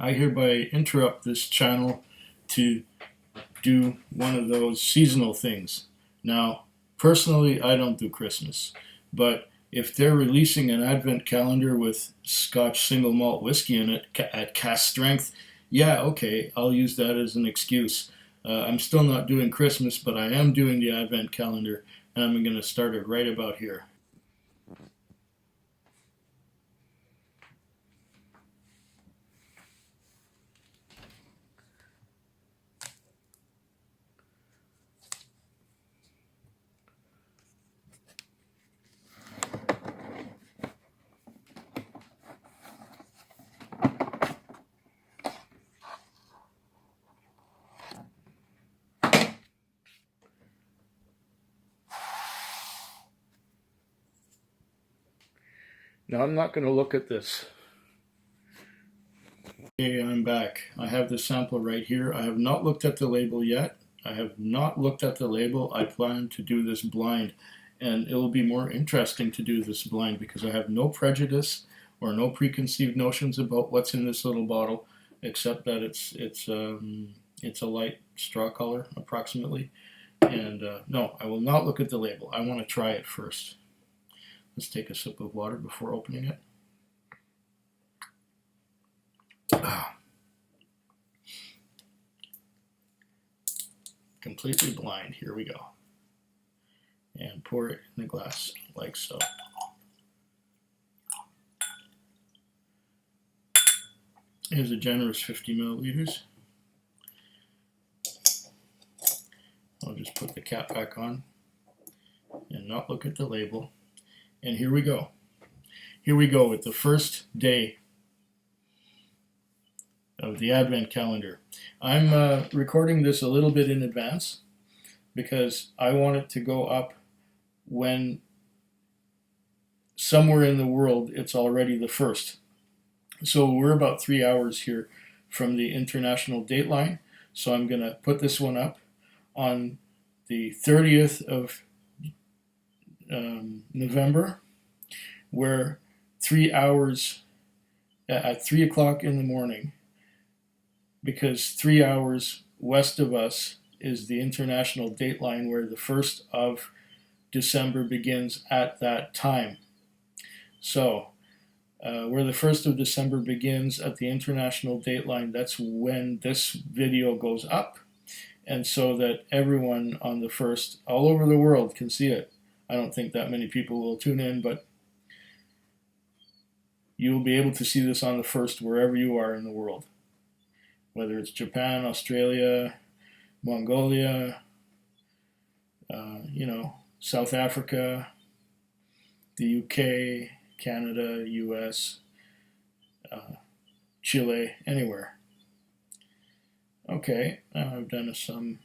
I hereby interrupt this channel to do one of those seasonal things. Now, personally, I don't do Christmas, but if they're releasing an advent calendar with Scotch single malt whiskey in it at cask strength, yeah, okay, I'll use that as an excuse. I'm still not doing Christmas, but I am doing the advent calendar, and I'm going to start it right about here. Now I'm not going to look at this. Okay, I'm back. I have the sample right here. I have not looked at the label yet. I have not looked at the label. I plan to do this blind, and it will be more interesting to do this blind because I have no prejudice or no preconceived notions about what's in this little bottle, except that it's a light straw color approximately. And no, I will not look at the label. I want to try it first. Let's take a sip of water before opening it. Completely blind. Here we go. And pour it in the glass like so. Here's a generous 50 milliliters. I'll just put the cap back on and not look at the label. And here we go. Here we go with the first day of the Advent calendar. I'm recording this a little bit in advance because I want it to go up when somewhere in the world it's already the first. So we're about 3 hours here from the international dateline. So I'm going to put this one up on the 30th of November, where 3 hours at 3 o'clock in the morning, because 3 hours west of us is the international dateline where the 1st of December begins at that time. So where the 1st of December begins at the international dateline, that's when this video goes up, and so that everyone on the 1st all over the world can see it. I don't think that many people will tune in, but you will be able to see this on the 1st wherever you are in the world, whether it's Japan, Australia, Mongolia, South Africa, the UK, Canada, US, Chile, anywhere. Okay, now I've done some.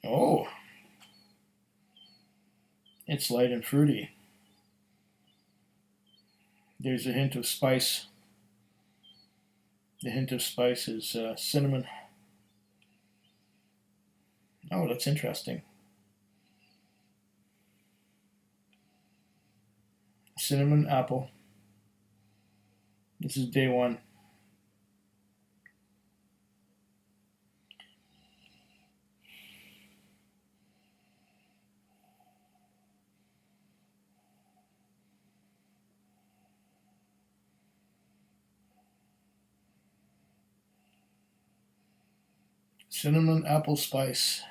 Oh, it's light and fruity. There's a hint of spice. The hint of spice is cinnamon. Oh, that's interesting. Cinnamon apple. This is day one. Cinnamon apple spice.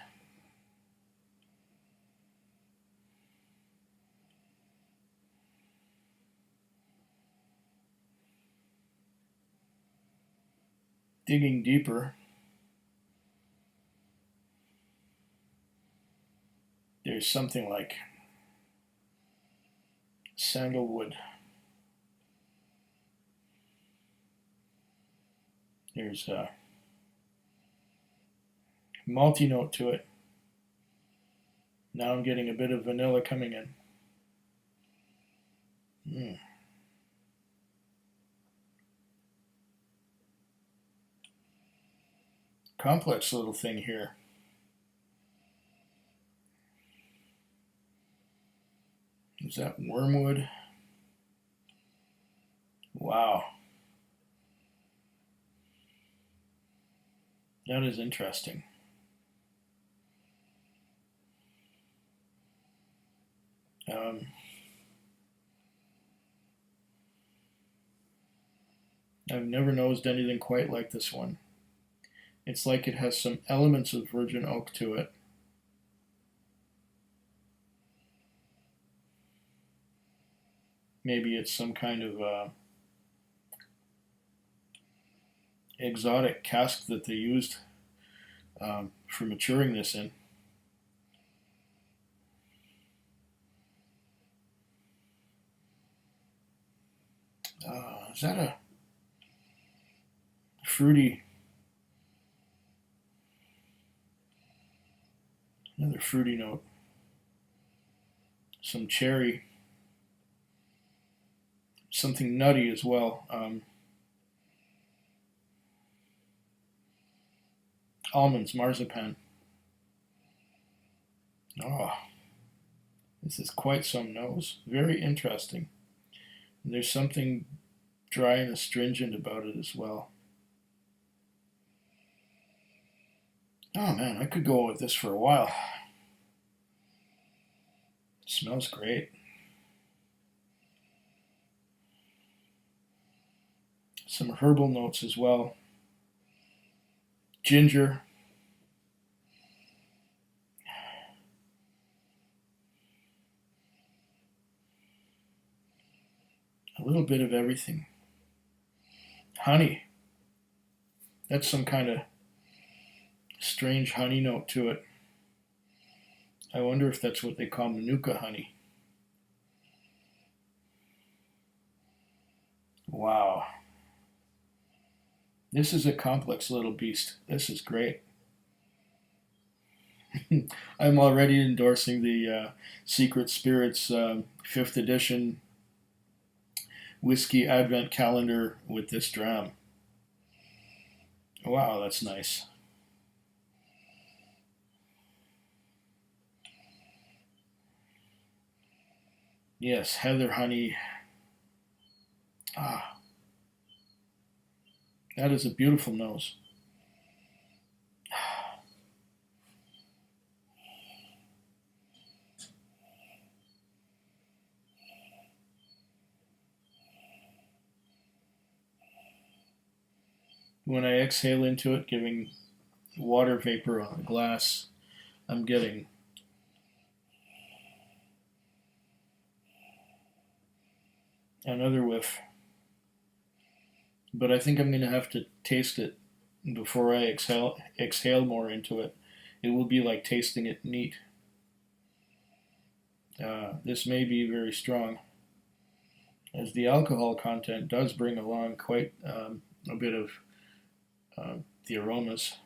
Digging deeper, there's something like sandalwood. There's a malty note to it. Now I'm getting a bit of vanilla coming in. Complex little thing here. Is that wormwood? Wow. That is interesting. Um, I've never nosed anything quite like this one. It's like it has some elements of virgin oak to it. Maybe it's some kind of exotic cask that they used for maturing this in. Is that a fruity, another fruity note? Some cherry, something nutty as well. Almonds, marzipan. Oh, this is quite some nose. Very interesting. And there's something dry and astringent about it as well. Oh man, I could go with this for a while. It smells great. Some herbal notes as well. Ginger. A little bit of everything. Honey. That's some kind of strange honey note to it. I wonder if that's what they call Manuka honey. Wow. This is a complex little beast. This is great. I'm already endorsing the Secret Spirits 5th edition whiskey advent calendar with this dram. Wow, that's nice. Yes, heather honey. Ah, that is a beautiful nose. When I exhale into it, giving water vapor on the glass, I'm getting another whiff. But I think I'm going to have to taste it before I exhale more into it. It will be like tasting it neat. This may be very strong, as the alcohol content does bring along quite a bit of the aromas.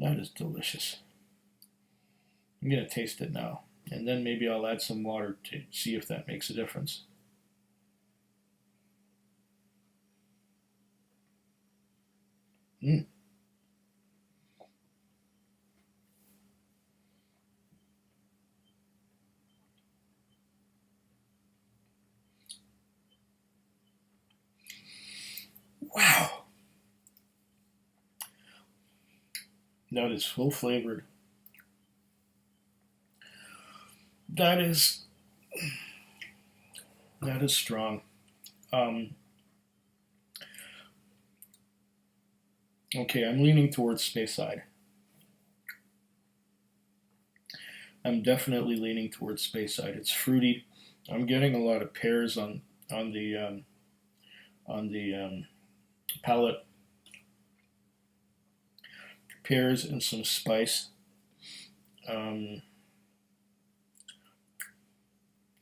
That is delicious. I'm going to taste it now, and then maybe I'll add some water to see if that makes a difference. Mm. Wow, that is full flavored. That is that is strong. Um, okay, I'm leaning towards Speyside. I'm definitely leaning towards Speyside. It's fruity. I'm getting a lot of pears on the palate. Pears and some spice. Um,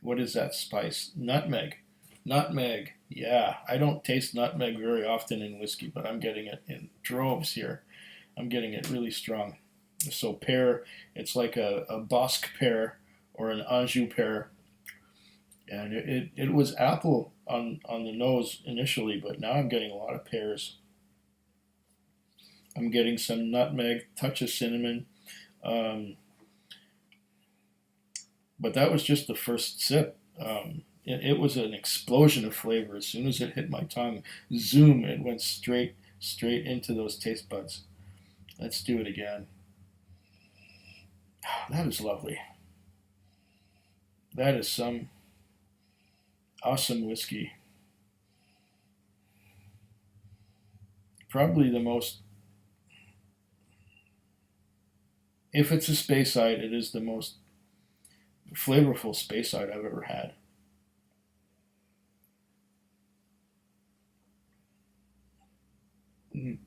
what is that spice? Nutmeg. Nutmeg. Yeah, I don't taste nutmeg very often in whiskey, but I'm getting it in droves here. I'm getting it really strong. So pear, it's like a Bosque pear or an Anjou pear, and it was apple on the nose initially, but now I'm getting a lot of pears. I'm getting some nutmeg, touch of cinnamon, um, but that was just the first sip. it was an explosion of flavor. As soon as it hit my tongue, zoom, it went straight into those taste buds. Let's do it again. That is lovely. That is some awesome whiskey. Probably the most, if it's a Speyside, it is the most flavorful Speyside I've ever had. Mm.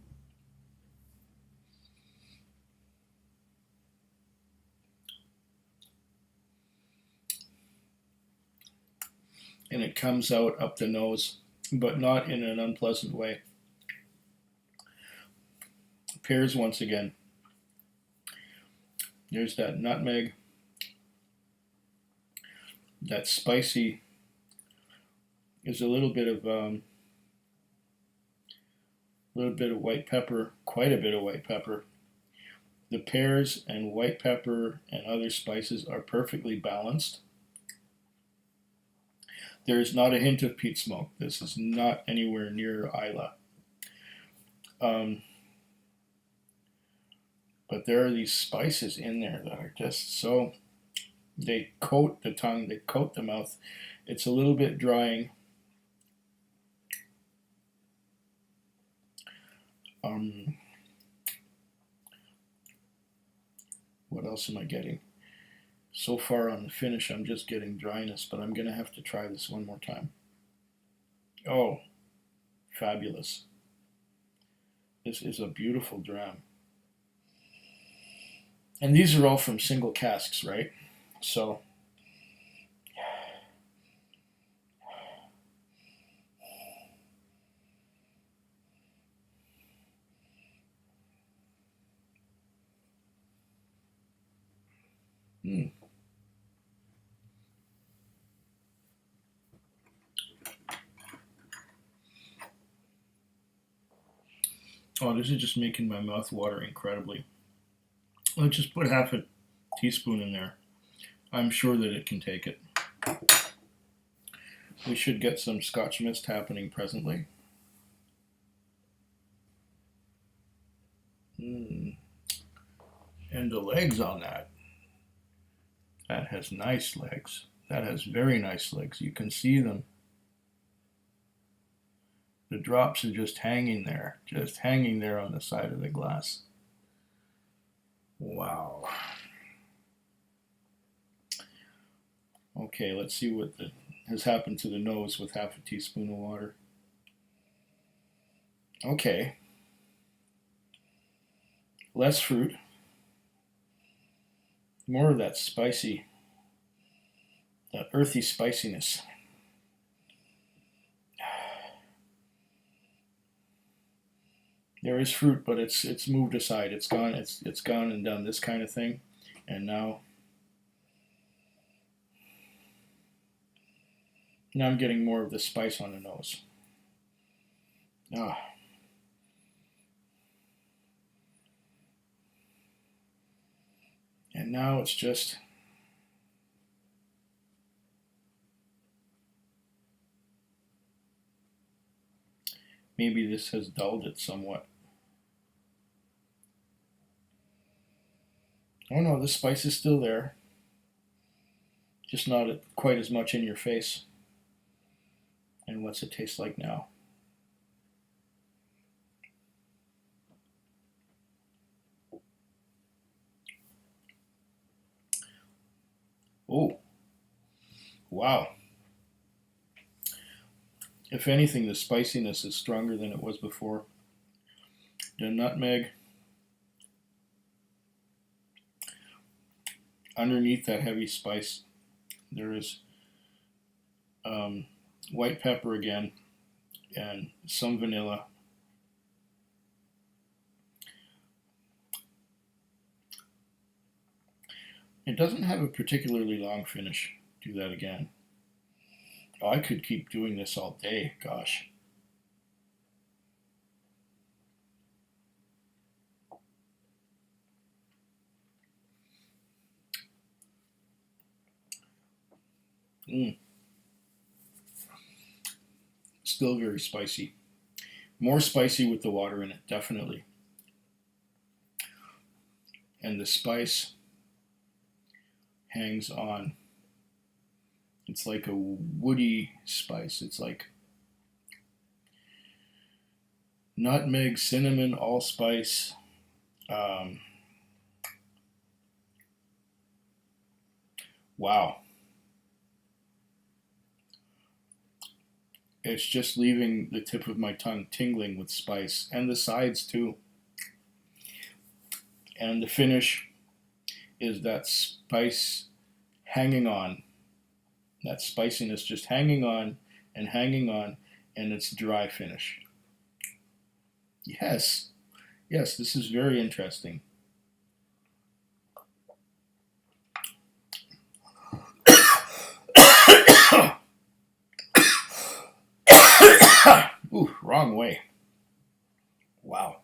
And it comes out up the nose, but not in an unpleasant way. Pears once again. There's that nutmeg, that spicy. There's a little bit of white pepper, quite a bit of white pepper. The pears and white pepper and other spices are perfectly balanced. There is not a hint of peat smoke. This is not anywhere near Isla. But there are these spices in there that are just so, they coat the tongue, they coat the mouth. It's a little bit drying. What else am I getting? So far on the finish, I'm just getting dryness, but I'm going to have to try this one more time. Oh, fabulous. This is a beautiful dram. And these are all from single casks, right? So, mm. Oh, this is just making my mouth water incredibly. Let's just put half a teaspoon in there. I'm sure that it can take it. We should get some Scotch mist happening presently. Mm. And the legs on that. That has nice legs. That has very nice legs. You can see them. The drops are just hanging there on the side of the glass. Wow. Okay, let's see what has happened to the nose with half a teaspoon of water. Okay. Less fruit. More of that spicy, that earthy spiciness. There is fruit, but it's moved aside. It's gone. It's gone and done this kind of thing, and now I'm getting more of the spice on the nose. Ah. And now it's just maybe this has dulled it somewhat. Oh no, the spice is still there, just not quite as much in your face. And what's it taste like now? Oh, wow. If anything, the spiciness is stronger than it was before. The nutmeg, underneath that heavy spice, there is white pepper again and some vanilla. It doesn't have a particularly long finish. Do that again. Oh, I could keep doing this all day, gosh. Mm. still very spicy. More spicy with the water in it, definitely. And the spice hangs on. It's like a woody spice. It's like nutmeg, cinnamon, allspice. Wow. It's just leaving the tip of my tongue tingling with spice, and the sides too. And the finish is that spice hanging on. That spiciness just hanging on, and it's dry finish. Yes, this is very interesting. Ooh, wrong way. Wow.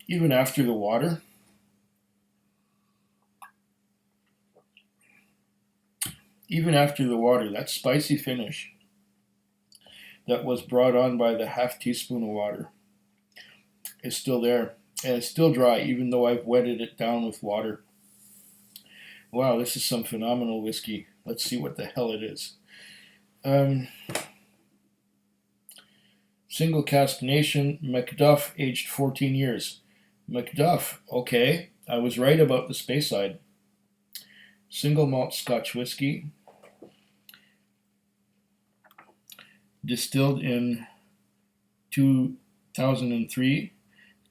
Even after the water, that spicy finish that was brought on by the half teaspoon of water is still there. And it's still dry, even though I've wetted it down with water. Wow, this is some phenomenal whiskey. Let's see what the hell it is. Single Cask Nation MacDuff Aged 14 years. MacDuff, okay. I was right about the Speyside. Single malt Scotch Whisky. Distilled in 2003.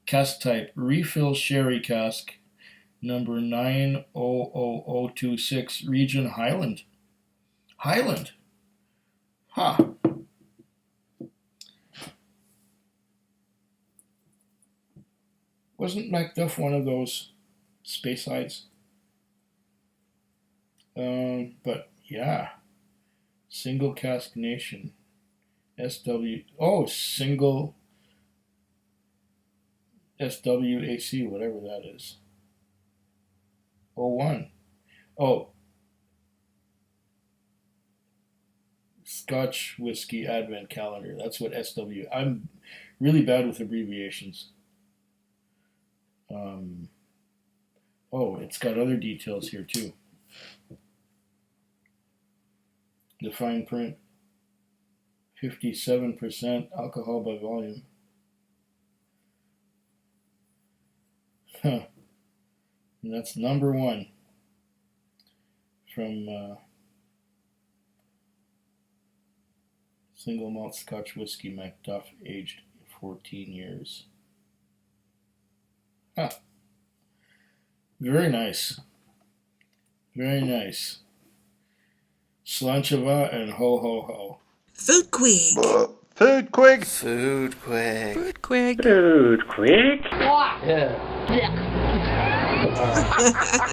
Cask type, refill sherry cask. Number 900026. Region Highland. Highland. Huh. Wasn't MacDuff one of those Speysides? But yeah. Single Cask Nation. SW. Oh, single SWAC, whatever that is. 01. Oh. Scotch Whisky Advent Calendar. That's what SW. I'm really bad with abbreviations. Oh, it's got other details here too. The fine print. 57% alcohol by volume. Huh. And that's number 1 from Single Malt Scotch Whisky MacDuff Aged 14 years. Huh. Very nice. Very nice. Slanchava and ho ho ho. Food Quig. Food Quig. Food Quig. Food Quig. Food Quig. Yeah.